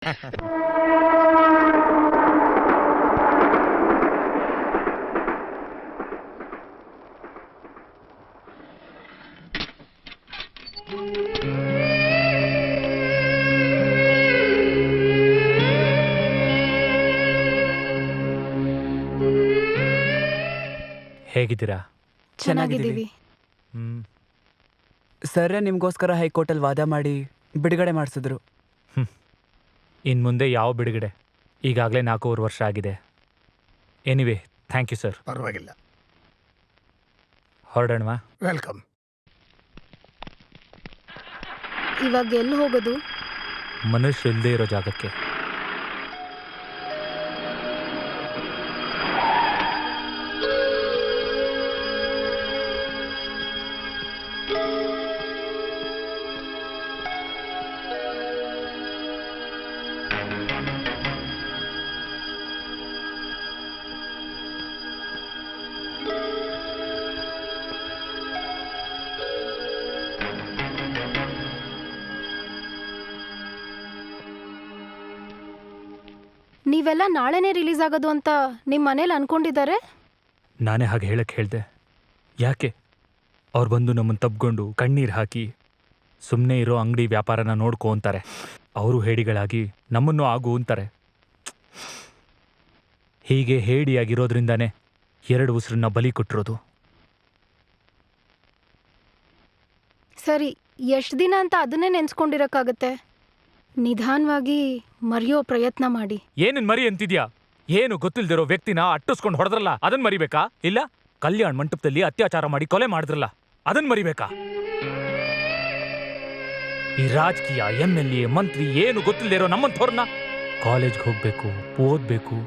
ಹೇಗಿದ್ದೀರಾ? ಚೆನ್ನಾಗಿದ್ದೀವಿ. ಸರ್ ನಿಮಗೋಸ್ಕರ ಹೈಕೋರ್ಟಲ್ಲಿ ವಾದ ಮಾಡಿ ಬಿಡುಗಡೆ ಮಾಡಿಸಿದ್ರು. ಇನ್ನು ಮುಂದೆ ಯಾವ ಬಿಡುಗಡೆ? ಈಗಾಗಲೇ 4 ವರ್ಷ ಆಗಿದೆ. Anyway thank you sir. ಪರವಾಗಿಲ್ಲ. ಹೊರಡೋಣವಾ? ವೆಲ್ಕಮ್. ಇವಾಗ ಎಲ್ಲಿ ಹೋಗೋದು? ಮನುಷ್ಯ ಇಲ್ಲದೆ ಇರೋ ಜಾಗಕ್ಕೆ. ನೀವೆಲ್ಲ ನಾಳೆನೇ ರಿಲೀಸ್ ಆಗೋದು ಅಂತ ನಿಮ್ಮ ಮನೇಲಿ ಅನ್ಕೊಂಡಿದ್ದಾರೆ. ನಾನೇ ಹಾಗೆ ಹೇಳಕ್ಕೆ ಹೇಳ್ದೆ. ಯಾಕೆ? ಅವ್ರು ಬಂದು ನಮ್ಮನ್ನು ತಬ್ಕೊಂಡು ಕಣ್ಣೀರು ಹಾಕಿ ಸುಮ್ಮನೆ ಇರೋ ಅಂಗಡಿ ವ್ಯಾಪಾರನ ನೋಡ್ಕೊ ಅಂತಾರೆ. ಅವರು ಹೇಡಿಗಳಾಗಿ ನಮ್ಮನ್ನು ಆಗು ಅಂತಾರೆ. ಹೀಗೆ ಹೇಡಿಯಾಗಿರೋದ್ರಿಂದಾನೇ 2 ಉಸಿರನ್ನ ಬಲಿ ಕೊಟ್ಟಿರೋದು. ಸರಿ, ಎಷ್ಟು ದಿನ ಅಂತ ಅದನ್ನೇ ನೆನ್ಸ್ಕೊಂಡಿರಕ್ಕಾಗತ್ತೆ? ನಿಧಾನವಾಗಿ ಮರೆಯೋ ಪ್ರಯತ್ನ ಮಾಡಿ. ಏನನ್ ಮರಿ ಅಂತಿದ್ಯಾ? ಏನು ಗೊತ್ತಿಲ್ದಿರೋ ವ್ಯಕ್ತಿನ ಅಟ್ಟಿಸ್ಕೊಂಡು ಹೊಡೆದ್ರಲ್ಲ, ಅದನ್ ಮರಿಬೇಕಾ? ಇಲ್ಲ ಕಲ್ಯಾಣ ಮಂಟಪದಲ್ಲಿ ಅತ್ಯಾಚಾರ ಮಾಡಿ ಕೊಲೆ ಮಾಡಿದ್ರಲ್ಲ, ಅದನ್ ಮರಿಬೇಕಾ? ಈ ರಾಜಕೀಯ MLA ಮಂತ್ರಿ ಏನು ಗೊತ್ತಿಲ್ದಿರೋ ನಮ್ಮಂಥವ್ರನ್ನ ಕಾಲೇಜ್ಗೆ ಹೋಗ್ಬೇಕು, ಓದ್ಬೇಕು,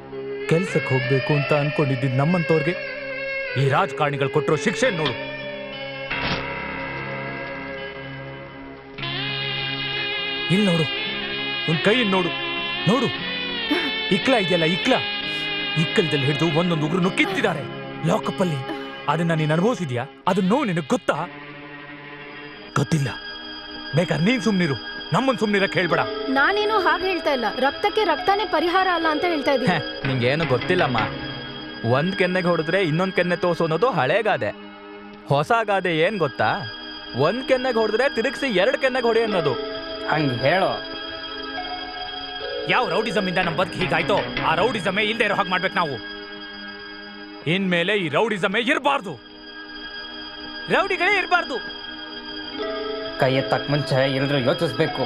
ಕೆಲ್ಸಕ್ಕೆ ಹೋಗ್ಬೇಕು ಅಂತ ಅನ್ಕೊಂಡಿದ್ದಿದ್ ನಮ್ಮಂಥವ್ರಿಗೆ ಈ ರಾಜಕಾರಣಿಗಳು ಕೊಟ್ಟಿರೋ ಶಿಕ್ಷೆ ನೋಡು. ಇಲ್ಲಿ ನೋಡು, ಒಂದ್ ಕೈ ನೋಡು, ನೋಡು, ಇಕ್ಲ ಇದೆಯಲ್ಲ, ಇಕ್ಕಲದಲ್ಲಿ ಹಿಡಿದು ಒಂದೊಂದು ಉಗ್ರನ್ನು ಕಿತ್ತಿದ್ದಾರೆ ಲಾಕಪ್ ಅಲ್ಲಿ. ಅದನ್ನ ನೀನ್ ಅನುಭವಿಸಿದ್ಯಾ? ಅದನ್ನ ನೋವು ನಿನಗ್ ಗೊತ್ತಾ? ಗೊತ್ತಿಲ್ಲ. ಬೇಕಾದ್ರೆ ನೀನ್ ಸುಮ್ನಿರು, ನಮ್ಮನ್ ಸುಮ್ನಿರಕ್ ಹೇಳ್ಬೇಡ. ನಾನೇನು ಹಾಗೆ ಹೇಳ್ತಾ ಇಲ್ಲ. ರಕ್ತಕ್ಕೆ ರಕ್ತನೇ ಪರಿಹಾರ ಅಲ್ಲ ಅಂತ ಹೇಳ್ತಾ ಇದ್ದೀನಿ. ನಿಂಗೇನು ಗೊತ್ತಿಲ್ಲಮ್ಮ. ಒಂದ್ ಕೆನ್ನೆಗೆ ಹೊಡೆದ್ರೆ ಇನ್ನೊಂದ್ ಕೆನ್ನೆ ತೋರ್ಸು ಅನ್ನೋದು ಹಳೇ ಗಾದೆ. ಹೊಸ ಗಾದೆ ಏನ್ ಗೊತ್ತಾ? ಒಂದ್ ಕೆನ್ನೆಗೆ ಹೊಡೆದ್ರೆ ತಿರುಗಿಸಿ 2 ಕೆನ್ನೆಗೆ ಹೊಡಿ ಅನ್ನೋದು. ಹಂಗೆ ಹೇಳೋ. ಯಾವ ರೌಡಿಸಮ್ ಇಂದ ನಮ್ ಬದುಕು ಹೀಗಾಯ್ತೋ ಆ ರೌಡಿಸಮೇ ಇಲ್ದೇ ಇರೋ ಹಾಗೆ ಮಾಡ್ಬೇಕು ನಾವು. ಇನ್ಮೇಲೆ ಈ ರೌಡಿಸಮೇ ಇರಬಾರ್ದು, ರೌಡಿಗಳೇ ಇರಬಾರ್ದು. ಕೈ ಎತ್ತಕ್ ಮುಂಚೆ ಎಲ್ಲರೂ ಯೋಚಿಸ್ಬೇಕು.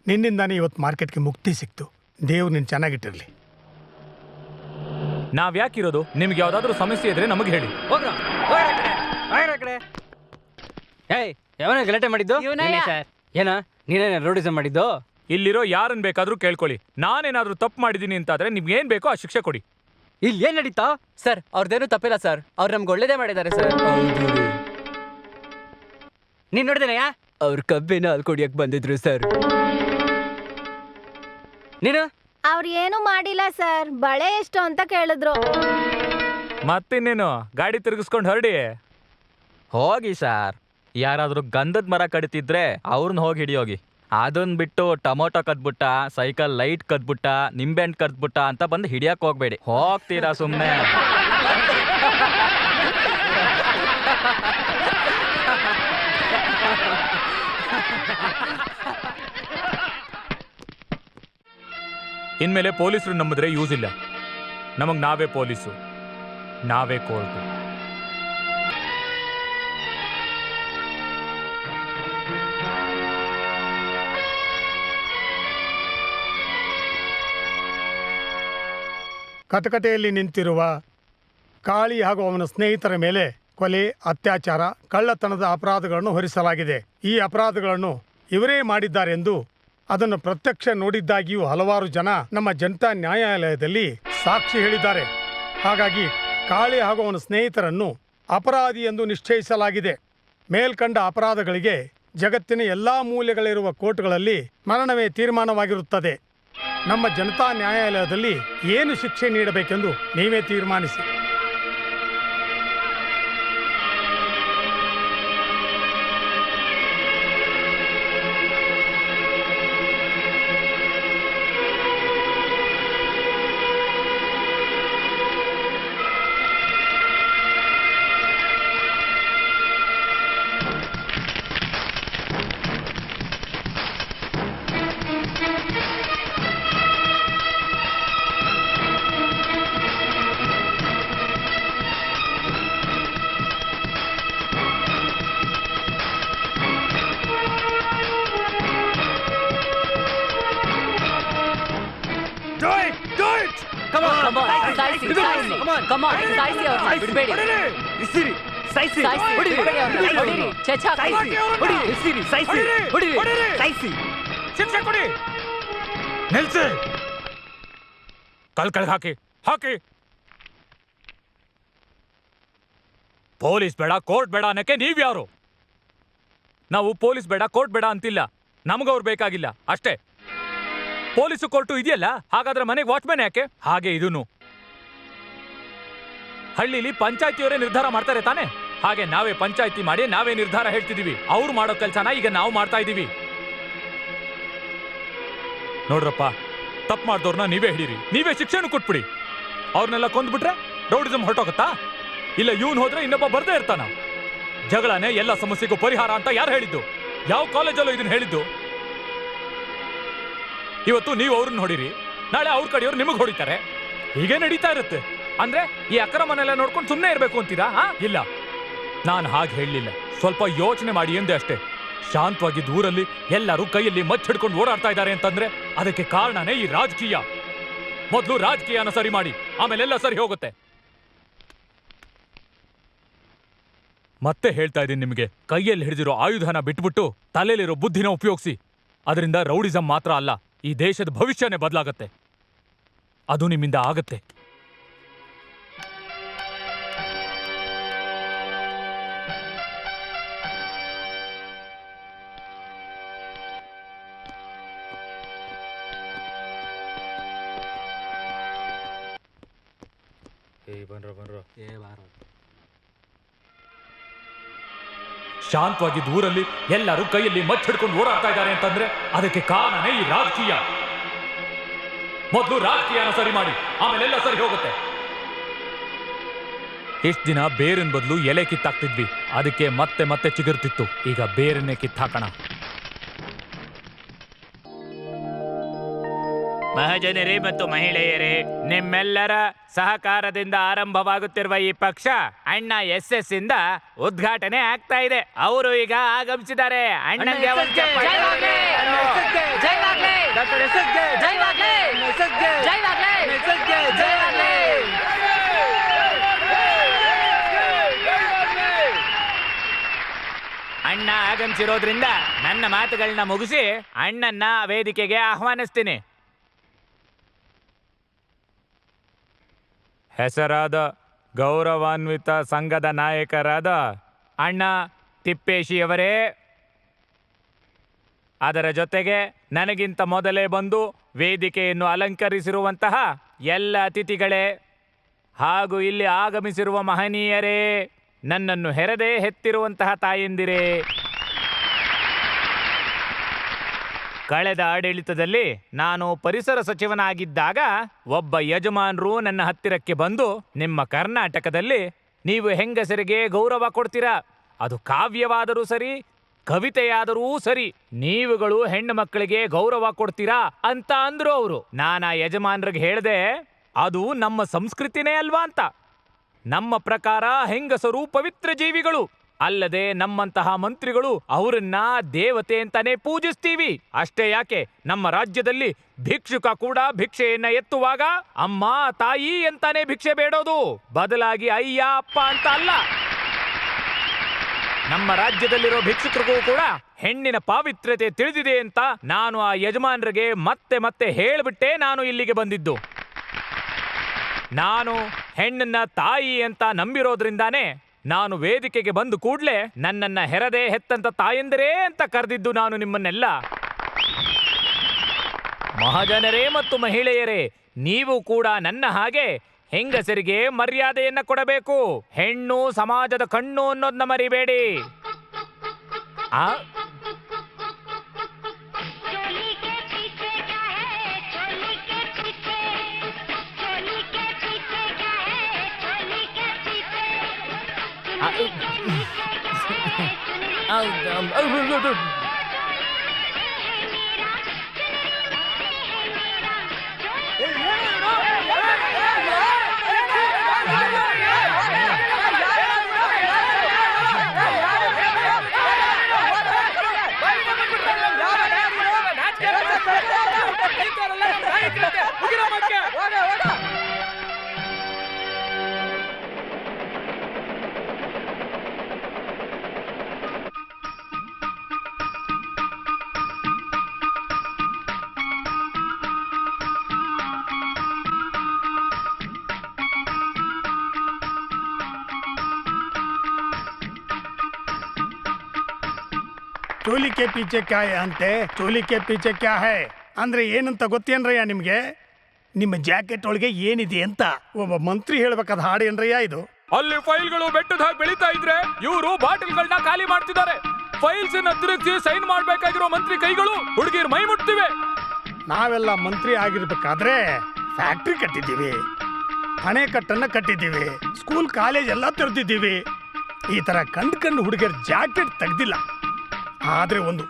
ನಿನ್ನಿಂದಾನೇ ಇವತ್ತು ಮಾರ್ಕೆಟ್ಗೆ ಮುಕ್ತಿ ಸಿಕ್ತು. ದೇವ್ರು ನಿನ್ ಚೆನ್ನಾಗಿಟ್ಟಿರ್ಲಿ. ನಾವ್ ಯಾಕಿರೋದು? ನಿಮ್ಗೆ ಯಾವ್ದಾದ್ರು ಸಮಸ್ಯೆ ಇದ್ರೆ ನಮಗೆ ಹೇಳಿ. ಯಾವನ ಗಲಾಟೆ ಮಾಡಿದ್ದು? ಏನ ನೀನೇನ ರೋಡಿಸಮ್ ಮಾಡಿದ್ದು? ಇಲ್ಲಿರೋ ಯಾರನ್ ಬೇಕಾದ್ರೂ ಕೇಳ್ಕೊಳ್ಳಿ. ನಾನೇನಾದ್ರೂ ತಪ್ಪು ಮಾಡಿದೀನಿ ಅಂತಾದ್ರೆ ನಿಮ್ಗೆ ಏನ್ ಬೇಕೋ ಆ ಶಿಕ್ಷೆ ಕೊಡಿ. ಇಲ್ಲಿ ಏನ್ ನಡೀತಾ? ಸರ್ ಅವ್ರದ್ದೇನು ತಪ್ಪಿಲ್ಲ ಸರ್, ಅವ್ರು ನಮ್ಗೆ ಒಳ್ಳೇದೇ ಮಾಡಿದ್ದಾರೆ ಸರ್. ನೀನ್ ನೋಡಿದೇನಯ್ಯ? ಅವ್ರ ಕಬ್ಬಿನ ಹಾಲು ಕುಡಿಯಕ್ ಬಂದಿದ್ರು ಸರ್. ನೀನು? ಅವ್ರು ಏನು ಮಾಡಿಲ್ಲ ಸರ್, ಬಳೆ ಎಷ್ಟು ಅಂತ ಕೇಳಿದ್ರು. ಮತ್ತಿನ್ನೇನು, ಗಾಡಿ ತಿರುಗಿಸ್ಕೊಂಡು ಹೊರಡಿ. ಹೋಗಿ ಸಾರ್. ಯಾರಾದ್ರೂ ಗಂಧದ ಮರ ಕಡಿತಿದ್ರೆ ಅವ್ರನ್ನ ಹೋಗಿ ಹಿಡಿಯೋಗಿ. ಅದನ್ನ ಬಿಟ್ಟು ಟೊಮೊಟೊ ಕದ್ಬಿಟ್ಟ, ಸೈಕಲ್ ಲೈಟ್ ಕದ್ಬಿಟ್ಟ, ನಿಂಬೆಹಣ್ಣು ಕದ್ಬಿಟ್ಟ ಅಂತ ಬಂದು ಹಿಡಿಯಕ್ ಹೋಗ್ಬೇಡಿ. ಹೋಗ್ತೀರಾ ಸುಮ್ಮನೆ? ಇನ್ಮೇಲೆ ಪೊಲೀಸರು ನಂಬಿದ್ರೆ ಯೂಸ್ ಇಲ್ಲ. ನಮಗ್ ನಾವೇ ಪೊಲೀಸು, ನಾವೇ ಕೋರ್ಟು. ಕಟಕಟೆಯಲ್ಲಿ ನಿಂತಿರುವ ಕಾಳಿ ಹಾಗೂ ಅವನ ಸ್ನೇಹಿತರ ಮೇಲೆ ಕೊಲೆ, ಅತ್ಯಾಚಾರ, ಕಳ್ಳತನದ ಅಪರಾಧಗಳನ್ನು ಹೊರಿಸಲಾಗಿದೆ. ಈ ಅಪರಾಧಗಳನ್ನು ಇವರೇ ಮಾಡಿದ್ದಾರೆಂದು ಅದನ್ನು ಪ್ರತ್ಯಕ್ಷ ನೋಡಿದ್ದಾಗಿಯೂ ಹಲವಾರು ಜನ ನಮ್ಮ ಜನತಾ ನ್ಯಾಯಾಲಯದಲ್ಲಿ ಸಾಕ್ಷಿ ಹೇಳಿದ್ದಾರೆ. ಹಾಗಾಗಿ ಕಾಳಿ ಹಾಗೂ ಅವನ ಸ್ನೇಹಿತರನ್ನು ಅಪರಾಧಿ ಎಂದು ನಿಶ್ಚಯಿಸಲಾಗಿದೆ. ಮೇಲ್ಕಂಡ ಅಪರಾಧಗಳಿಗೆ ಜಗತ್ತಿನ ಎಲ್ಲಾ ಮೂಲೆಗಳಿರುವ ಕೋರ್ಟ್ಗಳಲ್ಲಿ ಮರಣವೇ ತೀರ್ಮಾನವಾಗಿರುತ್ತದೆ. ನಮ್ಮ ಜನತಾ ನ್ಯಾಯಾಲಯದಲ್ಲಿ ಏನು ಶಿಕ್ಷೆ ನೀಡಬೇಕೆಂದು ನೀವೇ ತೀರ್ಮಾನಿಸಿ. ಶಿಕ್ಷೆ ಕೊಡಿ. ನಿಲ್ಸಿ. ಕಲ್ ಹಾಕಿ ಹಾಕಿ. ಪೊಲೀಸ್ ಬೇಡ, ಕೋರ್ಟ್ ಬೇಡ ಅನ್ನಕ್ಕೆ ನೀವ್ಯಾರು? ನಾವು ಪೊಲೀಸ್ ಬೇಡ, ಕೋರ್ಟ್ ಬೇಡ ಅಂತಿಲ್ಲ. ನಮಗವ್ರು ಬೇಕಾಗಿಲ್ಲ ಅಷ್ಟೇ. ಪೊಲೀಸು ಕೋರ್ಟು ಇದೆಯಲ್ಲ, ಹಾಗಾದ್ರೆ ಮನೆಗೆ ವಾಚ್ಮ್ಯಾನ್ ಯಾಕೆ? ಹಾಗೆ ಇದೂನು ಹಳ್ಳಿಲಿ ಪಂಚಾಯತಿಯವರೇ ನಿರ್ಧಾರ ಮಾಡ್ತಾರೆ ತಾನೆ. ಹಾಗೆ ನಾವೇ ಪಂಚಾಯತಿ ಮಾಡಿ ನಾವೇ ನಿರ್ಧಾರ ಹೇಳ್ತಿದೀವಿ. ಅವ್ರು ಮಾಡೋ ಕೆಲ್ಸನ ಈಗ ನಾವು ಮಾಡ್ತಾ ಇದೀವಿ. ನೋಡ್ರಪ್ಪ, ತಪ್ಪು ಮಾಡ್ದವ್ರನ್ನ ನೀವೇ ಹಿಡೀರಿ, ನೀವೇ ಶಿಕ್ಷೆನೂ ಕೊಟ್ಬಿಡಿ. ಅವ್ರನ್ನೆಲ್ಲ ಕೊಂದ್ಬಿಟ್ರೆ ರೌಡಿಸಮ್ ಹೊರಟೋಗತ್ತಾ? ಇಲ್ಲ ಇವನ್ ಹೋದ್ರೆ ಇನ್ನೊಬ್ಬ ಬರ್ದೇ ಇರ್ತಾನ. ಜಗಳನೇ ಎಲ್ಲ ಸಮಸ್ಯೆಗೂ ಪರಿಹಾರ ಅಂತ ಯಾರು ಹೇಳಿದ್ದು? ಯಾವ ಕಾಲೇಜಲ್ಲೂ ಇದನ್ನ ಹೇಳಿದ್ದು? ಇವತ್ತು ನೀವು ಅವ್ರನ್ನ ಹೊಡಿರಿ, ನಾಳೆ ಅವ್ರ ಕಡೆಯವ್ರು ನಿಮಗೆ ಹೊಡಿತಾರೆ. ಹೀಗೆ ನಡೀತಾ ಇರುತ್ತೆ. ಅಂದ್ರೆ ಈ ಅಕ್ರಮನೆಲ್ಲ ನೋಡ್ಕೊಂಡು ಸುಮ್ಮನೆ ಇರಬೇಕು ಅಂತೀರಾ? ಇಲ್ಲ, ನಾನು ಹಾಗೆ ಹೇಳಲಿಲ್ಲ. ಸ್ವಲ್ಪ ಯೋಚನೆ ಮಾಡಿ ಎಂದೆ ಅಷ್ಟೇ. ಶಾಂತವಾಗಿದ್ದ ಊರಲ್ಲಿ ಎಲ್ಲರೂ ಕೈಯಲ್ಲಿ ಮಚ್ಚಿಡ್ಕೊಂಡು ಓಡಾಡ್ತಾ ಇದ್ದಾರೆ ಅಂತಂದ್ರೆ ಅದಕ್ಕೆ ಕಾರಣನೇ ಈ ರಾಜಕೀಯ. ಮೊದಲು ರಾಜಕೀಯನ ಸರಿ ಮಾಡಿ, ಆಮೇಲೆಲ್ಲ ಸರಿ ಹೋಗುತ್ತೆ. ಮತ್ತೆ ಹೇಳ್ತಾ ಇದ್ದೀನಿ ನಿಮಗೆ, ಕೈಯಲ್ಲಿ ಹಿಡಿದಿರೋ ಆಯುಧನ ಬಿಟ್ಬಿಟ್ಟು ತಲೆಯಲ್ಲಿರೋ ಬುದ್ಧಿನ ಉಪಯೋಗಿಸಿ. ಅದರಿಂದ ರೌಡಿಸಂ ಮಾತ್ರ ಅಲ್ಲ, ಈ ದೇಶದ ಭವಿಷ್ಯನೇ ಬದಲಾಗತ್ತೆ. ಅದು ನಿಮ್ಮಿಂದ ಆಗತ್ತೆ. ಶಾಂತವಾಗಿದ್ದ ಊರಲ್ಲಿ ಎಲ್ಲರೂ ಕೈಯಲ್ಲಿ ಮಚ್ಚಿಡ್ಕೊಂಡು ಓಡಾಡ್ತಾ ಇದ್ದಾರೆ ಅಂತಂದ್ರೆ ಅದಕ್ಕೆ ಕಾರಣನೇ ಈ ರಾಜಕೀಯ. ಮೊದಲು ರಾಜಕೀಯನ ಸರಿ ಮಾಡಿ, ಆಮೇಲೆಲ್ಲ ಸರಿ ಹೋಗುತ್ತೆ. ಇಷ್ಟ ದಿನ ಬೇರಿನ ಬದಲು ಎಲೆ ಕಿತ್ತಾಕ್ತಿದ್ವಿ, ಅದಕ್ಕೆ ಮತ್ತೆ ಮತ್ತೆ ಚಿಗುರ್ತಿತ್ತು. ಈಗ ಬೇರನ್ನೇ ಕಿತ್ತಾಕೋಣ. ಮಹಾಜನರೇ ಮತ್ತು ಮಹಿಳೆಯರೇ, ನಿಮ್ಮೆಲ್ಲರ ಸಹಕಾರದಿಂದ ಆರಂಭವಾಗುತ್ತಿರುವ ಈ ಪಕ್ಷ ಅಣ್ಣ SS ಇಂದ ಉದ್ಘಾಟನೆ ಆಗ್ತಾ ಇದೆ. ಅವರು ಈಗ ಆಗಮಿಸಿದ್ದಾರೆ. ಅಣ್ಣಂಗೆ ಒಂದು ಚಪ್ಪಾಳೆ. ಅಣ್ಣ ಆಗಮಿಸಿರೋದ್ರಿಂದ ನನ್ನ ಮಾತುಗಳನ್ನ ಮುಗಿಸಿ ಅಣ್ಣನ್ನ ವೇದಿಕೆಗೆ ಆಹ್ವಾನಿಸ್ತೀನಿ. ಹೆಸರಾದ ಗೌರವಾನ್ವಿತ ಸಂಘದ ನಾಯಕರಾದ ಅಣ್ಣ ತಿಪ್ಪೇಶಿಯವರೇ, ಅದರ ಜೊತೆಗೆ ನನಗಿಂತ ಮೊದಲೇ ಬಂದು ವೇದಿಕೆಯನ್ನು ಅಲಂಕರಿಸಿರುವಂತಹ ಎಲ್ಲ ಅತಿಥಿಗಳೇ ಹಾಗೂ ಇಲ್ಲಿ ಆಗಮಿಸಿರುವ ಮಹನೀಯರೇ, ನನ್ನನ್ನು ಹೆರದೇ ಹೆತ್ತಿರುವಂತಹ ತಾಯಂದಿರೇ, ಕಳೆದ ಆಡಳಿತದಲ್ಲಿ ನಾನು ಪರಿಸರ ಸಚಿವನಾಗಿದ್ದಾಗ ಒಬ್ಬ ಯಜಮಾನರು ನನ್ನ ಹತ್ತಿರಕ್ಕೆ ಬಂದು ನಿಮ್ಮ ಕರ್ನಾಟಕದಲ್ಲಿ ನೀವು ಹೆಂಗಸರಿಗೆ ಗೌರವ ಕೊಡ್ತೀರಾ. ಅದು ಕಾವ್ಯವಾದರೂ ಸರಿ, ಕವಿತೆಯಾದರೂ ಸರಿ. ನೀವುಗಳು ಹೆಣ್ಣು ಮಕ್ಕಳಿಗೆ ಗೌರವ ಕೊಡ್ತೀರಾ ಅಂತ ಅಂದ್ರು ಅವರು. ನಾನಾ ಯಜಮಾನ್ರಿಗೆ ಹೇಳ್ದೆ, ಅದು ನಮ್ಮ ಸಂಸ್ಕೃತಿನೇ ಅಲ್ವಾ ಅಂತ. ನಮ್ಮ ಪ್ರಕಾರ ಹೆಂಗಸರು ಪವಿತ್ರ ಜೀವಿಗಳು. ಅಲ್ಲದೆ ನಮ್ಮಂತಹ ಮಂತ್ರಿಗಳು ಅವರನ್ನ ದೇವತೆ ಅಂತಾನೆ ಪೂಜಿಸ್ತೀವಿ. ಅಷ್ಟೇ ಯಾಕೆ, ನಮ್ಮ ರಾಜ್ಯದಲ್ಲಿ ಭಿಕ್ಷುಕ ಕೂಡ ಭಿಕ್ಷೆಯನ್ನ ಎತ್ತುವಾಗ ಅಮ್ಮ ತಾಯಿ ಅಂತಾನೆ ಭಿಕ್ಷೆ ಬೇಡೋದು, ಬದಲಾಗಿ ಅಯ್ಯ ಅಪ್ಪ ಅಂತ ಅಲ್ಲ. ನಮ್ಮ ರಾಜ್ಯದಲ್ಲಿರೋ ಭಿಕ್ಷುಕರಿಗೂ ಕೂಡ ಹೆಣ್ಣಿನ ಪಾವಿತ್ರ್ಯತೆ ತಿಳಿದಿದೆ ಅಂತ ನಾನು ಆ ಯಜಮಾನರಿಗೆ ಮತ್ತೆ ಮತ್ತೆ ಹೇಳ್ಬಿಟ್ಟೆ ನಾನು ಇಲ್ಲಿಗೆ ಬಂದಿದ್ದು. ನಾನು ಹೆಣ್ಣನ್ನ ತಾಯಿ ಅಂತ ನಂಬಿರೋದ್ರಿಂದಾನೇ ನಾನು ವೇದಿಕೆಗೆ ಬಂದು ಕೂಡ್ಲೆ ನನ್ನನ್ನ ಹೆರದೆ ಹೆತ್ತಂತ ತಾಯಂದಿರೇ ಅಂತ ಕರೆದಿದ್ದು ನಾನು ನಿಮ್ಮನ್ನೆಲ್ಲ. ಮಹಾಜನರೇ ಮತ್ತು ಮಹಿಳೆಯರೇ, ನೀವು ಕೂಡ ನನ್ನ ಹಾಗೆ ಹೆಂಗಸರಿಗೆ ಮರ್ಯಾದೆಯನ್ನ ಕೊಡಬೇಕು. ಹೆಣ್ಣು ಸಮಾಜದ ಕಣ್ಣು ಅನ್ನೋದನ್ನ ಮರಿಬೇಡಿ. ಆ ಚೋಲಿ ಕೆ ಪೀಚೆ ಕ್ಯಾ ಹೈ ಅಂತೆ, ಚೋಲಿ ಕೆ ಪೀಚೆ ಕ್ಯಾ ಹೈ ಅಂದ್ರೆ ಏನಂತ ಗೊತ್ತೇನ್ರಯ್ಯ ನಿಮ್ಗೆ? ನಿಮ್ಮ ಜಾಕೆಟ್ ಒಳಗೆ ಏನಿದೆ ಅಂತ ಒಬ್ಬ ಮಂತ್ರಿ ಹೇಳ್ಬೇಕಾದ ಹಾಡೇನ್ರಯ್ಯ ಇದು? ಅಲ್ಲಿ ಫೈಲ್ಗಳು ಬೆಟ್ಟದ ಹಾಗೆ ಬೆಳೀತಾ ಇದ್ರೆ ಇವರು ಬಾಟಲ್ಗಳನ್ನ ಖಾಲಿ ಮಾಡ್ತಿದ್ದಾರೆ. ಫೈಲ್ಸ್ ಅನ್ನ ತಿರುಗಿಸಿ ಸೈನ್ ಮಾಡ್ಬೇಕಾಗಿರೋ ಮಂತ್ರಿ ಕೈಗಳು ಹುಡುಗಿರ್ ಮೈ ಮುಟ್ತಿವೆ. ನಾವೆಲ್ಲ ಮಂತ್ರಿ ಆಗಿರ್ಬೇಕಾದ್ರೆ ಫ್ಯಾಕ್ಟ್ರಿ ಕಟ್ಟಿದ್ದೀವಿ, ಅಣೆಕಟ್ಟನ್ನ ಕಟ್ಟಿದ್ದೀವಿ, ಸ್ಕೂಲ್ ಕಾಲೇಜ್ ಎಲ್ಲ ತೆರೆದಿದ್ದೀವಿ. ಈ ತರ ಕಂಡು ಹುಡುಗಿಯರ್ ಜಾಕೆಟ್ ತೆಗ್ದಿಲ್ಲ. ಆದ್ರೆ ಒಂದು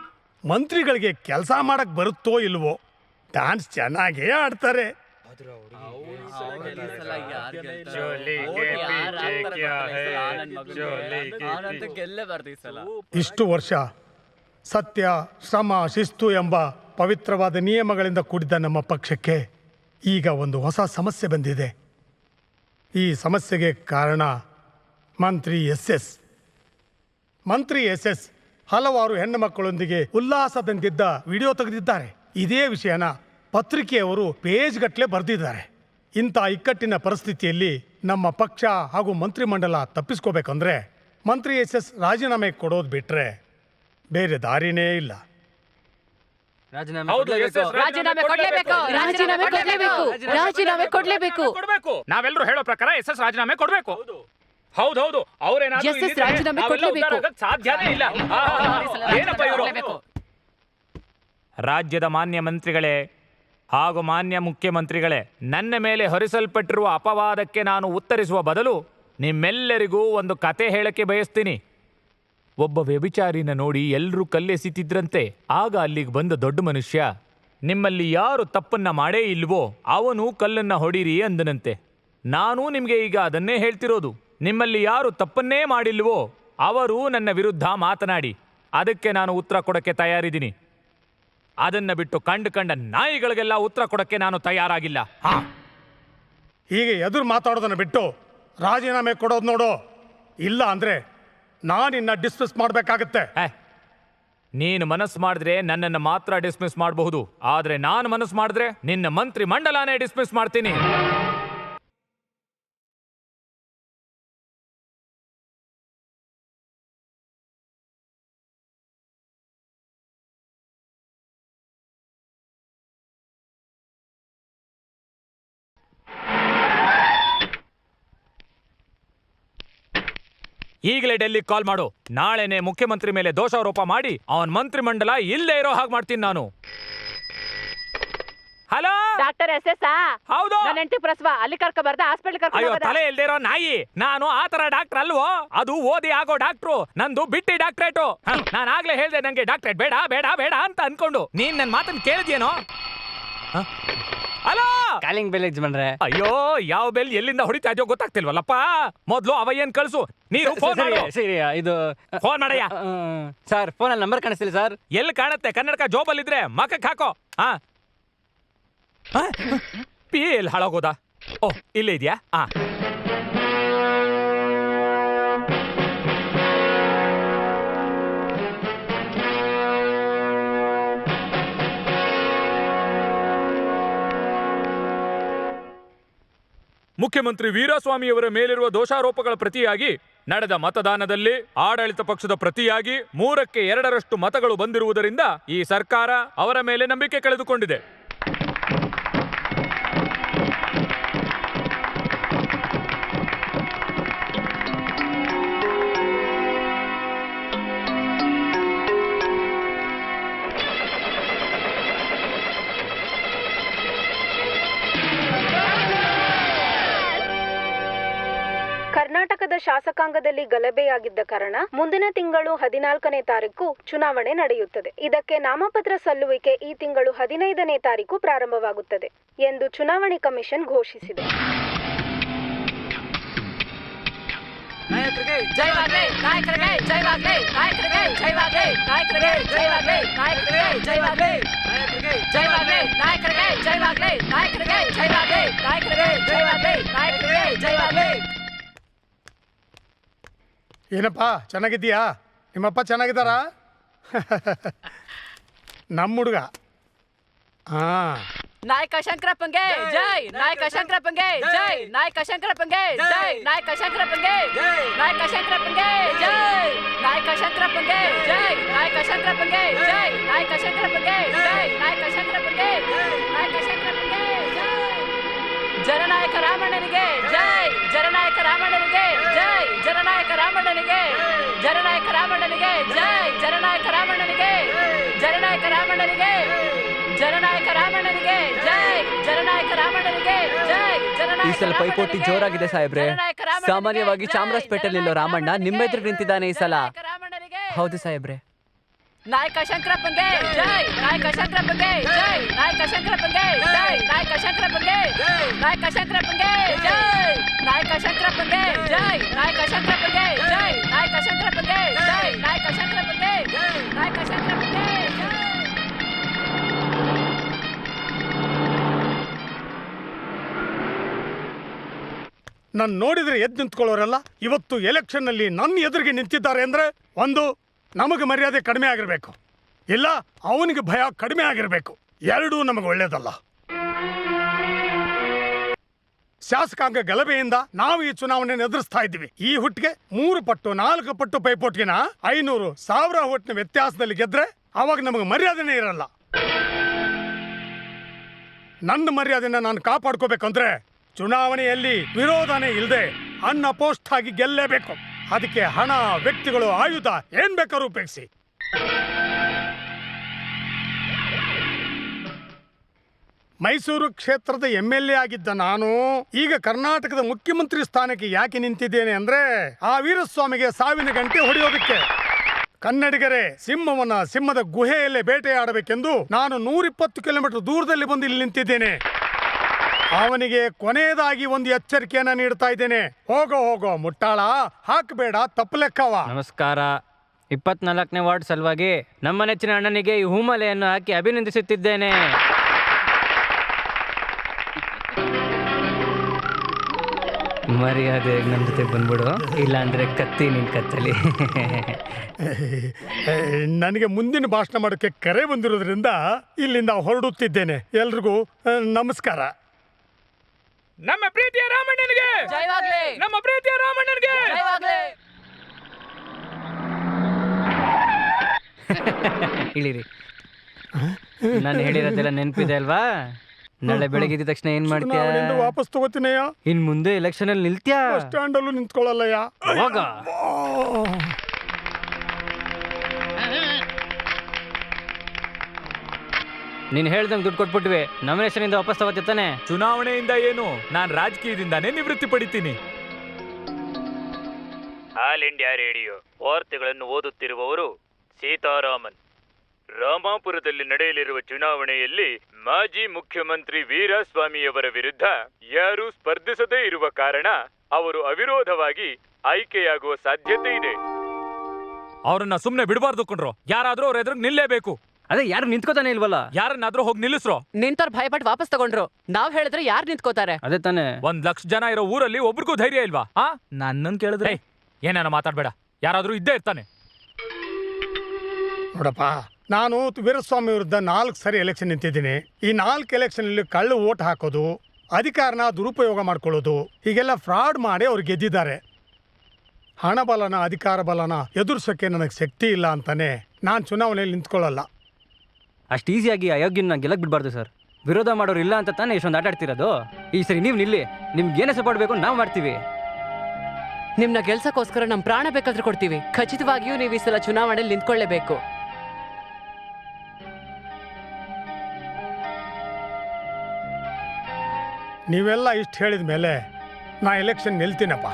ಮಂತ್ರಿಗಳಿಗೆ ಕೆಲಸ ಮಾಡಕ್ ಬರುತ್ತೋ ಇಲ್ವೋ, ಡ್ಯಾನ್ಸ್ ಚೆನ್ನಾಗೇ ಆಡ್ತಾರೆ. ಇಷ್ಟು ವರ್ಷ ಸತ್ಯ, ಶ್ರಮ, ಶಿಸ್ತು ಎಂಬ ಪವಿತ್ರವಾದ ನಿಯಮಗಳಿಂದ ಕೂಡಿದ ನಮ್ಮ ಪಕ್ಷಕ್ಕೆ ಈಗ ಒಂದು ಹೊಸ ಸಮಸ್ಯೆ ಬಂದಿದೆ. ಈ ಸಮಸ್ಯೆಗೆ ಕಾರಣ ಮಂತ್ರಿ ಎಸ್. ಮಂತ್ರಿ ಎಸ್ ಹಲವಾರು ಹೆಣ್ಣು ಮಕ್ಕಳೊಂದಿಗೆ ಉಲ್ಲಾಸದಂತಿದ್ದ ವಿಡಿಯೋ ತೆಗೆದಿದ್ದಾರೆ. ಇದೇ ವಿಷಯನ ಪತ್ರಿಕೆಯವರು ಪೇಜ್ ಗಟ್ಟಲೆ ಬರೆದಿದ್ದಾರೆ. ಇಂಥ ಇಕ್ಕಟ್ಟಿನ ಪರಿಸ್ಥಿತಿಯಲ್ಲಿ ನಮ್ಮ ಪಕ್ಷ ಹಾಗೂ ಮಂತ್ರಿಮಂಡಲ ತಪ್ಪಿಸ್ಕೋಬೇಕಂದ್ರೆ ಮಂತ್ರಿ ಎಸ್ ರಾಜೀನಾಮೆ ಕೊಡೋದು ಬಿಟ್ರೆ ಬೇರೆ ದಾರಿನೇ ಇಲ್ಲ. ನಾವೆಲ್ಲರೂ ಹೇಳೋ ಪ್ರಕಾರ ಎಸ್ ರಾಜೀನಾಮೆ ಕೊಡ್ಬೇಕು. ಹೌದೌದು, ಸಾಧ್ಯನೇ ಇಲ್ಲ. ಏನಪ್ಪ ಇವರು? ರಾಜ್ಯದ ಮಾನ್ಯ ಮಂತ್ರಿಗಳೇ ಹಾಗೂ ಮಾನ್ಯ ಮುಖ್ಯಮಂತ್ರಿಗಳೇ, ನನ್ನ ಮೇಲೆ ಹೊರಿಸಲ್ಪಟ್ಟಿರುವ ಅಪವಾದಕ್ಕೆ ನಾನು ಉತ್ತರಿಸುವ ಬದಲು ನಿಮ್ಮೆಲ್ಲರಿಗೂ ಒಂದು ಕತೆ ಹೇಳಕ್ಕೆ ಬಯಸ್ತೀನಿ. ಒಬ್ಬ ವ್ಯಭಿಚಾರಿನ ನೋಡಿ ಎಲ್ಲರೂ ಕಲ್ಲೆಸಿತಿದ್ರಂತೆ. ಆಗ ಅಲ್ಲಿಗೆ ಬಂದ ದೊಡ್ಡ ಮನುಷ್ಯ, ನಿಮ್ಮಲ್ಲಿ ಯಾರು ತಪ್ಪನ್ನ ಮಾಡೇ ಇಲ್ವೋ ಅವನು ಕಲ್ಲನ್ನ ಹೊಡೀರಿ ಅಂದನಂತೆ. ನಾನು ನಿಮಗೆ ಈಗ ಅದನ್ನೇ ಹೇಳ್ತಿರೋದು. ನಿಮ್ಮಲ್ಲಿ ಯಾರು ತಪ್ಪನ್ನೇ ಮಾಡಿಲ್ವೋ ಅವರು ನನ್ನ ವಿರುದ್ಧ ಮಾತನಾಡಿ, ಅದಕ್ಕೆ ನಾನು ಉತ್ತರ ಕೊಡಕ್ಕೆ ತಯಾರಿದ್ದೀನಿ. ಅದನ್ನ ಬಿಟ್ಟು ಕಂಡ ನಾಯಿಗಳಿಗೆಲ್ಲ ಉತ್ತರ ಕೊಡಕ್ಕೆ ನಾನು ತಯಾರಾಗಿಲ್ಲ. ಹೀಗೆ ಎದುರು ಮಾತಾಡೋದನ್ನ ಬಿಟ್ಟು ರಾಜೀನಾಮೆ ಕೊಡೋದು ನೋಡು, ಇಲ್ಲ ಅಂದ್ರೆ ನಾನಿನ್ನ ಡಿಸ್ಮಿಸ್ ಮಾಡಬೇಕಾಗತ್ತೆ. ನೀನು ಮನಸ್ಸು ಮಾಡಿದ್ರೆ ನನ್ನನ್ನು ಮಾತ್ರ ಡಿಸ್ಮಿಸ್ ಮಾಡಬಹುದು, ಆದ್ರೆ ನಾನು ಮನಸ್ಸು ಮಾಡಿದ್ರೆ ನಿನ್ನ ಮಂತ್ರಿ ಮಂಡಲನೇ ಡಿಸ್ಮಿಸ್ ಮಾಡ್ತೀನಿ. ಈಗಲೇ ಡೆಲ್ಲಿಗೆ ಕಾಲ್ ಮಾಡು. ನಾಳೆನೆ ಮುಖ್ಯಮಂತ್ರಿ ಮೇಲೆ ದೋಷಾರೋಪ ಮಾಡಿ ಅವನ ಮಂತ್ರಿಮಂಡಲ ಇಲ್ಲೇ ಇರೋ ಹಾಗೆ ಮಾಡ್ತೀನಿ ನಾನು. ಹಲೋ ಡಾಕ್ಟರ್ ಎಸ್ ಎಸ್ ಹೌದು ನನ್ನ ಹೆಂಡತಿ ಪ್ರಸವ ಅಲ್ಲಿ ಕರ್ಕೊ ಬರ್ದ ಹಾಸ್ಪಿಟಲ್ ಅಯ್ಯೋ ಕರ್ಕೊ ತಲೆ ಇಲ್ದಿರೋ ನಾಯಿ ನಾನು ಆ ತರ ಡಾಕ್ಟರ್ ಅಲ್ವೋ ಅದು ಓದಿ ಆಗೋ ಡಾಕ್ಟ್ರು ನಂದು ಬಿಟ್ಟಿ ಡಾಕ್ಟ್ರೇಟು ನಾನು ಆಗ್ಲೇ ಹೇಳ್ದೆ ನಂಗೆ ಡಾಕ್ಟ್ರೇಟ್ ಬೇಡ ಬೇಡ ಬೇಡ ಅಂತ ಅನ್ಕೊಂಡು ನೀನ್ ನನ್ನ ಮಾತನ್ನ ಕೇಳಿದ್ಯೇನೋ ಹಲೋ ಕಾಲಿಂಗ್ ಬೆಲ್ ಯಜಮಾನ್ರೆ. ಅಯ್ಯೋ ಯಾವ ಬೆಲ್ ಎಲ್ಲಿಂದ ಹೊಡಿತಾ ಇದೆಯೋ ಗೊತ್ತಾಗ್ತಿಲ್ವಲ್ಲಪ್ಪ ಮೊದ್ಲು ಅವಯ್ಯನ್ ಕಳ್ಸು ನೀನು ಫೋನ್ ಸರಿ ಮಾಡು ಸರಿ ಇದು ಫೋನ್ ಮಾಡಯ್ಯ ಸರ್ ಫೋನಲ್ಲಿ ನಂಬರ್ ಕಾಣಿಸ್ತಿಲ್ಲ ಸರ್. ಎಲ್ಲಿ ಕಾಣತ್ತೆ ಕನ್ನಡಕ ಜೋಬಲ್ಲಿದ್ರೆ ಮಕಕ್ ಹಾಕೋ ಪಿ ಎಲ್ಲಿ ಹಾಳಾಗೋದಾ ಓ ಇಲ್ಲೇ ಇದೆಯಾ ಮುಖ್ಯಮಂತ್ರಿ ವೀರಸ್ವಾಮಿಯವರ ಮೇಲಿರುವ ದೋಷಾರೋಪಗಳ ಪ್ರತಿಯಾಗಿ ನಡೆದ ಮತದಾನದಲ್ಲಿ ಆಡಳಿತ ಪಕ್ಷದ ಪ್ರತಿಯಾಗಿ 3ಕ್ಕೆ 2ರಷ್ಟು ಮತಗಳು ಬಂದಿರುವುದರಿಂದ ಈ ಸರ್ಕಾರ ಅವರ ಮೇಲೆ ನಂಬಿಕೆ ಕಳೆದುಕೊಂಡಿದೆ. ಕರ್ನಾಟಕದ ಶಾಸಕಾಂಗದಲ್ಲಿ ಗಲಭೆಯಾಗಿದ್ದ ಕಾರಣ ಮುಂದಿನ ತಿಂಗಳು 14ನೇ ತಾರೀಕು ಚುನಾವಣೆ ನಡೆಯುತ್ತದೆ. ಇದಕ್ಕೆ ನಾಮಪತ್ರ ಸಲ್ಲುವಿಕೆ ಈ ತಿಂಗಳು 15ನೇ ತಾರೀಕು ಪ್ರಾರಂಭವಾಗುತ್ತದೆ ಎಂದು ಚುನಾವಣೆ ಕಮಿಷನ್ ಘೋಷಿಸಿದೆ. ನಾಯಕರಿಗೆ ಜಯವಾಗಲಿ ನಾಯಕರಿಗೆ ಜಯವಾಗಲಿ ನಾಯಕರಿಗೆ ಜಯವಾಗಲಿ ನಾಯಕರಿಗೆ ಜಯವಾಗಲಿ ನಾಯಕರಿಗೆ ಜಯವಾಗಲಿ ನಾಯಕರಿಗೆ ಜಯವಾಗಲಿ ನಾಯಕರಿಗೆ ಜಯವಾಗಲಿ ನಾಯಕರಿಗೆ ಜಯವಾಗಲಿ ನಾಯಕರಿಗೆ ಜಯವಾಗಲಿ ನಾಯಕರಿಗೆ ಜಯವಾಗಲಿ. ಏನಪ್ಪ ಚೆನ್ನಾಗಿದ್ದೀಯಾ? ನಿಮ್ಮಪ್ಪ ಚೆನ್ನಾಗಿದ್ದಾರಾ? ನಮ್ಮ ಹುಡುಗ ನಾಯಕ ಶಂಕರಪ್ಪಂಗೆ ಜೈ ನಾಯಕ ಶಂಕರಪ್ಪಂಗೆ ಜೈ ನಾಯಕ ಶಂಕರಪ್ಪಂಗೆ ಜೈ ನಾಯಕ ಶಂಕರಪ್ಪಂಗೆ ನಾಯಕ ಶಂಕರಪ್ಪಂಗೆ ಜೈ ನಾಯಕ ಶಂಕರಪ್ಪಂಗೆ ಜೈ ನಾಯಕ ಶಂಕರಪ್ಪಂಗೆ ಜೈ ನಾಯಕ ಶಂಕರಪ್ಪಂಗೆ ಜೈ ನಾಯಕ ಶಂಕರಪ್ಪಂಗೆ ನಾಯಕ ಶಂಕರಪ್ಪಂಗೆ ಜೈ ಜನನಾಯಕ ರಾಮಣ್ಣನಿಗೆ ಜೈ ಜನನಾಯಕ ರಾಮಣ್ಣನಿಗೆ ಜೈ ಜನನಾಯಕ ರಾಮಣ್ಣನಿಗೆ ಜನನಾಯಕ ರಾಮಣ್ಣನಿಗೆ ಜೈ ಜನನಾಯಕ ರಾಮಣ್ಣನಿಗೆ ಜನನಾಯಕ ರಾಮಣ್ಣನಿಗೆ ಜನನಾಯಕ ರಾಮಣ್ಣನಿಗೆ ಜೈ ಜನನಾಯಕ ರಾಮಣ್ಣನಿಗೆ ಜೈ ಈ ಸಲ ಪೈಪೋಟಿ ಜೋರಾಗಿದೆ ಸಾಹೇಬ್ರೆ. ಸಾಮಾನ್ಯವಾಗಿ ಚಾಮರಾಜಪೇಟೆಯಲ್ಲಿರೋ ರಾಮಣ್ಣ ನಿಮ್ಮ ಎದುರು ನಿಂತಿದ್ದಾನೆ ಈ ಸಲ. ಹೌದು ಸಾಹೇಬ್ರೆ. ನಾಯಕ ಶಂಕರಪ್ಪಂಗೆ ಜೈ ನಾಯಕ ಶಂಕರಪ್ಪಂಗೆ ಜೈ ನಾಯಕ ಶಂಕರಪ್ಪಂಗೆ ಜೈ ನಾಯಕ ಶಂಕರಪ್ಪಂಗೆ ನಾಯಕ ಶಂಕರಪ್ಪಂಗೆ ಜೈ ನಾಯಕ ಶಂಕರಪ್ಪಂಗೆ ಜೈ ನಾಯಕ ಶಂಕರಪ್ಪಂಗೆ ಜೈ ನಾಯಕ ಶಂಕರಪ್ಪಂಗೆ ಜೈ ನಾಯಕ ಶಂಕರಪ್ಪಂಗೆ ನಾಯಕ ಶಂಕರಪ್ಪಂಗೆ ನಾನು ನೋಡಿದ್ರೆ ಎದ್ದು ನಿಂತ್ಕೊಳ್ಳೋರೆಲ್ಲ ಇವತ್ತು ಎಲೆಕ್ಷನ್ನಲ್ಲಿ ನನ್ನ ಎದುರಿಗೆ ನಿಂತಿದ್ದಾರೆ ಅಂದರೆ ಒಂದು ನಮಗೆ ಮರ್ಯಾದೆ ಕಡಿಮೆ ಆಗಿರಬೇಕು, ಇಲ್ಲ ಅವನಿಗೆ ಭಯ ಕಡಿಮೆ ಆಗಿರಬೇಕು. ಎರಡೂ ನಮಗೆ ಒಳ್ಳೇದಲ್ಲ. ಶಾಸಕಾಂಗ ಗಲಭೆಯಿಂದ ನಾವು ಈ ಚುನಾವಣೆಯನ್ನು ಎದುರಿಸ್ತಾ ಇದ್ದೀವಿ. ಈ ಹುಟ್ಟಿಗೆ 3 ಪಟ್ಟು 4 ಪಟ್ಟು ಪೈಪೋಟಿನ 500,000 ಓಟ್ನ ವ್ಯತ್ಯಾಸದಲ್ಲಿ ಗೆದ್ರೆ ಅವಾಗ ನಮಗೆ ಮರ್ಯಾದೆನೇ ಇರಲ್ಲ. ನನ್ನ ಮರ್ಯಾದೆನ ನಾನು ಕಾಪಾಡ್ಕೋಬೇಕಂದ್ರೆ ಚುನಾವಣೆಯಲ್ಲಿ ವಿರೋಧನೇ ಇಲ್ಲದೆ ಅನ್ಅಪೋಸ್ಟ್ ಆಗಿ ಗೆಲ್ಲೇಬೇಕು. ಅದಕ್ಕೆ ಹಣ, ವ್ಯಕ್ತಿಗಳು, ಆಯುಧ ಏನ್ ಬೇಕಾದ್ರೂ ಉಪಯೋಗಿಸಿ. ಮೈಸೂರು ಕ್ಷೇತ್ರದ MLA ಆಗಿದ್ದ ನಾನು ಈಗ ಕರ್ನಾಟಕದ ಮುಖ್ಯಮಂತ್ರಿ ಸ್ಥಾನಕ್ಕೆ ಯಾಕೆ ನಿಂತಿದ್ದೇನೆ ಅಂದ್ರೆ ಆ ವೀರಸ್ವಾಮಿಗೆ ಸಾವಿನ ಗಂಟೆ ಹೊಡೆಯೋದಕ್ಕೆ. ಕನ್ನಡಿಗರೇ, ಸಿಂಹವನ್ನ ಸಿಂಹದ ಗುಹೆಯಲ್ಲೇ ಬೇಟೆಯಾಡಬೇಕೆಂದು ನಾನು 120 ಕಿಲೋಮೀಟರ್ ದೂರದಲ್ಲಿ ಬಂದು ಇಲ್ಲಿ ನಿಂತಿದ್ದೇನೆ. ಅವನಿಗೆ ಕೊನೆಯದಾಗಿ ಒಂದು ಎಚ್ಚರಿಕೆಯನ್ನ ನೀಡ್ತಾ ಇದ್ದೇನೆ. ಹೋಗೋ ಮುಟ್ಟಾಳ, ಹಾಕಬೇಡ ತಪ್ಪು ಲೆಕ್ಕವ. ನಮಸ್ಕಾರ. 24ನೇ ವಾರ್ಡ್ ಸಲುವಾಗಿ ನಮ್ಮ ನೆಚ್ಚಿನ ಅಣ್ಣನಿಗೆ ಈ ಹೂಮಾಲೆಯನ್ನು ಹಾಕಿ ಅಭಿನಂದಿಸುತ್ತಿದ್ದೇನೆ. ಮರ್ಯಾದೆ ನಮ್ಮ ಜೊತೆ ಬಂದ್ಬಿಡು, ಇಲ್ಲಾಂದ್ರೆ ಕತ್ತಿ ನಿನ್ ಕತ್ತಲಿ. ನನಗೆ ಮುಂದಿನ ಭಾಷಣ ಮಾಡೋಕ್ಕೆ ಕರೆ ಬಂದಿರೋದ್ರಿಂದ ಇಲ್ಲಿಂದ ಹೊರಡುತ್ತಿದ್ದೇನೆ. ಎಲ್ರಿಗೂ ನಮಸ್ಕಾರ. ನಮ್ಮ ಪ್ರೀತಿಯ ರಾಮಣ್ಣನಿಗೆ ಜಯವಾಗಲಿ ನಮ್ಮ ಪ್ರೀತಿಯ ರಾಮಣ್ಣನಿಗೆ ಜಯವಾಗಲಿ. ಇಳಿರಿ. ನಾನು ಹೇಳಿರೋದೆಲ್ಲ ನೆನಪಿದೆ ಅಲ್ವಾ? ನಾಳೆ ಬೆಳಗ್ಗೆ ಎದ್ದ ತಕ್ಷಣ ಏನ್ ಮಾಡ್ತೀಯ? ಚುನಾವಣೆಯಿಂದ ವಾಪಸ್ ತಗೋತೀನಯ್ಯ. ಇನ್ ಮುಂದೆ ಎಲೆಕ್ಷನ್ ಅಲ್ಲಿ ನಿಲ್ತ್ಯಾ? ಬಸ್ ಸ್ಟ್ಯಾಂಡ್ ಅಲ್ಲೂ ನಿಂತ್ಕೊಳ್ಳಲ್ಲಯ್ಯ. ಹೋಗ. ನೀನ್ ಹೇಳ್ದಂಗೆ ದುಡ್ಡು ಕೊಟ್ಬಿಟ್ವಿ ನಾಮಿನೇಷನ್ ಇಂದ ವಾಪಸ್ ತಗೋತಿತ್ತಾನೆ. ಚುನಾವಣೆಯಿಂದ ಏನು, ನಾನ್ ರಾಜಕೀಯದಿಂದಾನೇ ನಿವೃತ್ತಿ ಪಡಿತೀನಿ. ಆಲ್ ಇಂಡಿಯಾ ರೇಡಿಯೋ ವಾರ್ತೆಗಳನ್ನು ಓದುತ್ತಿರುವವರು ಸೀತಾರಾಮನ್. ರಾಮಾಪುರದಲ್ಲಿ ನಡೆಯಲಿರುವ ಚುನಾವಣೆಯಲ್ಲಿ ಮಾಜಿ ಮುಖ್ಯಮಂತ್ರಿ ವೀರಸ್ವಾಮಿಯವರ ವಿರುದ್ಧ ಯಾರೂ ಸ್ಪರ್ಧಿಸದೇ ಇರುವ ಕಾರಣ ಅವರು ಅವಿರೋಧವಾಗಿ ಆಯ್ಕೆಯಾಗುವ ಸಾಧ್ಯತೆ ಇದೆ. ಅವ್ರನ್ನ ಸುಮ್ನೆ ಬಿಡಬಾರ್ದು ಕಣ್ರೋ, ಯಾರಾದ್ರೂ ಅವ್ರ ಎದುರು ನಿಲ್ಲೇಬೇಕು. ಅದೇ ಯಾರು ನಿಂತ್ಕೋತಾನೆ ಇಲ್ವಲ್ಲ. ಯಾರನ್ನಾದ್ರೂ ಹೋಗಿ ನಿಲ್ಲಿಸ್ರೋ. ನಿಂತವ್ರು ಭಯಪಟ್ಟು ವಾಪಸ್ ತಗೊಂಡ್ರು. ನಾವ್ ಹೇಳಿದ್ರೆ ಯಾರು ನಿಂತ್ಕೋತಾರೆ? ಅದೇ ತಾನೇ. 1,00,000 ಜನ ಇರೋ ಊರಲ್ಲಿ ಒಬ್ರಿಗೂ ಧೈರ್ಯ ಇಲ್ವಾ? ನನ್ನನ್ನು ಕೇಳಿದ್ರೆ ಏನೇನ ಮಾತಾಡ್ಬೇಡ, ಯಾರಾದ್ರೂ ಇದ್ದೇ ಇರ್ತಾನೆ. ನೋಡಪ್ಪ, ನಾನು ವೀರಸ್ವಾಮಿ ವಿರುದ್ಧ 4 ಸರಿ ಎಲೆಕ್ಷನ್ ನಿಂತಿದ್ದೀನಿ. ಈ 4 ಎಲೆಕ್ಷನಲ್ಲಿ ಕಳ್ಳು ಓಟ್ ಹಾಕೋದು, ಅಧಿಕಾರನ ದುರುಪಯೋಗ ಮಾಡ್ಕೊಳ್ಳೋದು, ಹೀಗೆಲ್ಲ ಫ್ರಾಡ್ ಮಾಡಿ ಅವ್ರು ಗೆದ್ದಿದ್ದಾರೆ. ಹಣ ಬಲನ ಅಧಿಕಾರ ಬಲನ ಎದುರಿಸೋಕ್ಕೆ ನನಗೆ ಶಕ್ತಿ ಇಲ್ಲ ಅಂತಾನೆ ನಾನು ಚುನಾವಣೆಯಲ್ಲಿ ನಿಂತ್ಕೊಳ್ಳಲ್ಲ. ಅಷ್ಟು ಈಸಿಯಾಗಿ ಅಯೋಗ್ಯನ ಗೆಲ್ಲಕ್ ಬಿಡ್ಬಾರ್ದು ಸರ್. ವಿರೋಧ ಮಾಡೋರು ಇಲ್ಲ ಅಂತ ತಾನೇ ಇಷ್ಟೊಂದು ಆಟ ಆಡ್ತಿರೋದು. ಈ ಸರಿ ನೀವು ನಿಲ್ಲಿ, ನಿಮ್ಗೆ ಏನೇ ಸಪೋರ್ಟ್ ಬೇಕು ನಾವು ಮಾಡ್ತೀವಿ. ನಿಮ್ನ ಗೆಲ್ಸಕ್ಕೋಸ್ಕರ ನಮ್ ಪ್ರಾಣ ಬೇಕಾದ್ರೂ ಕೊಡ್ತೀವಿ. ಖಚಿತವಾಗಿಯೂ ನೀವು ಈ ಸಲ ಚುನಾವಣೆಯಲ್ಲಿ ನಿಂತ್ಕೊಳ್ಳೇಬೇಕು. ನೀವೆಲ್ಲ ಇಷ್ಟು ಹೇಳಿದ ಮೇಲೆ ನಾ ಎಲೆಕ್ಷನ್ ನಿಲ್ತೀನಪ್ಪ.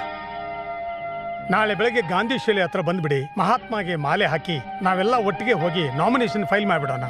ನಾಳೆ ಬೆಳಗ್ಗೆ ಗಾಂಧಿ ಶಿಲೆ ಹತ್ರ ಬಂದ್ಬಿಡಿ, ಮಹಾತ್ಮಾಗೆ ಮಾಲೆ ಹಾಕಿ ನಾವೆಲ್ಲ ಒಟ್ಟಿಗೆ ಹೋಗಿ ನಾಮಿನೇಷನ್ ಫೈಲ್ ಮಾಡಿಬಿಡೋಣ.